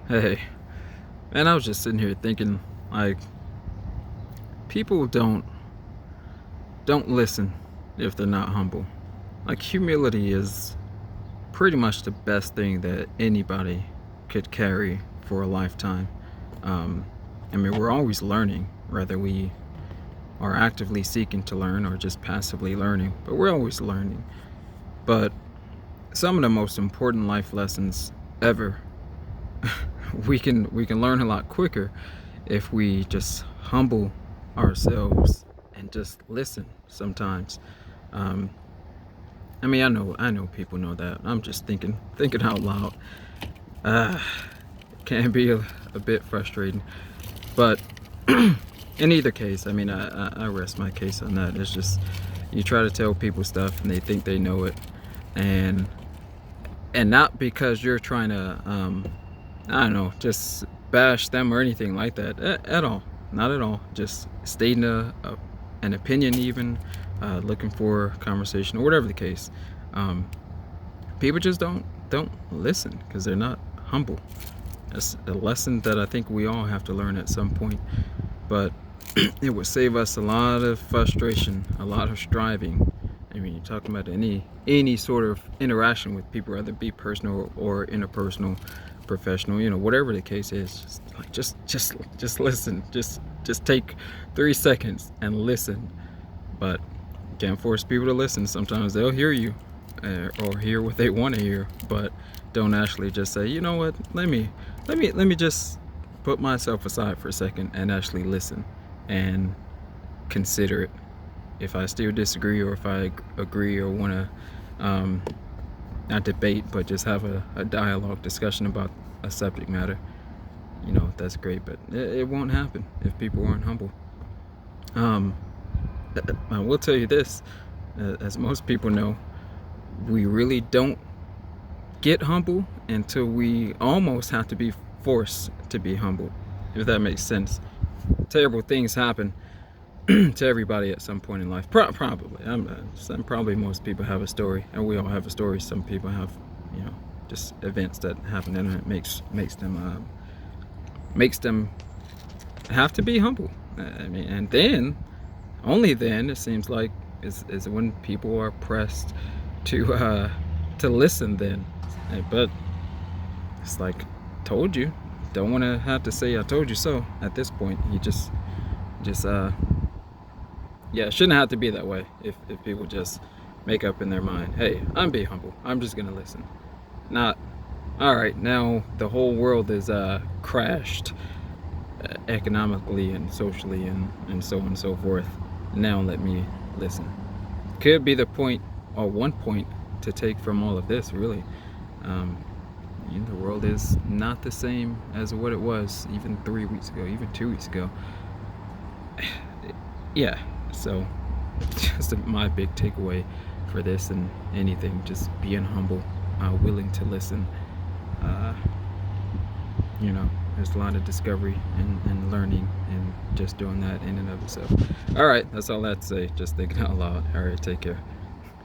Hey, man, I was just sitting here thinking, like, people don't listen if they're not humble. Like, humility is pretty much the best thing that anybody could carry for a lifetime. Um, I mean, we're always learning, whether we are actively seeking to learn or just passively learning, but we're always learning. But some of the most important life lessons ever, we can learn a lot quicker if we just humble ourselves and just listen sometimes. Um, I mean, I know people know that. I'm just thinking out loud. Uh, it can be a bit frustrating, but in either case, I mean, I rest my case on that. It's just you try to tell people stuff and they think they know it, and not because you're trying to I don't know, just bash them or anything like that at all. Not at all. Just stating an opinion, even looking for conversation or whatever the case. Um, People just don't listen because they're not humble. That's a lesson that I think we all have to learn at some point. But it would save us a lot of frustration, a lot of striving. I mean, you're talking about any sort of interaction with people, whether it be personal or interpersonal, professional, whatever the case is. Just listen. Just take 3 seconds and listen. But you can't force people to listen. Sometimes they'll hear you, or hear what they want to hear, but don't actually just say, you know what, let me just put myself aside for a second and actually listen and consider it. If I still disagree, or if I agree, or want to not debate but just have a dialogue discussion about a subject matter, that's great. But it won't happen if people aren't humble. um, I will tell you this, as most people know, we really don't get humble until we almost have to be forced to be humble, if that makes sense. Terrible things happen to everybody at some point in life. Probably. Probably most people have a story, and we all have a story. Some people have, just events that happen, and it makes them have to be humble. I mean, and then only then it seems like is when people are pressed to listen. Then, but it's like, told you. Don't want to have to say I told you so. At this point, you just yeah, it shouldn't have to be that way. If people just make up in their mind, hey, I'm being humble, I'm just gonna listen. Not, all right, now the whole world is crashed, economically and socially, and so on and so forth. Now let me listen. Could be the point, or one point, to take from all of this, really. um, the world is not the same as what it was even 3 weeks ago, even 2 weeks ago. Yeah, so just my big takeaway for this and anything, just being humble, willing to listen. uh, there's a lot of discovery and learning and just doing that in and of itself. All right, that's all I have to say. Just thinking out loud. All right, take care.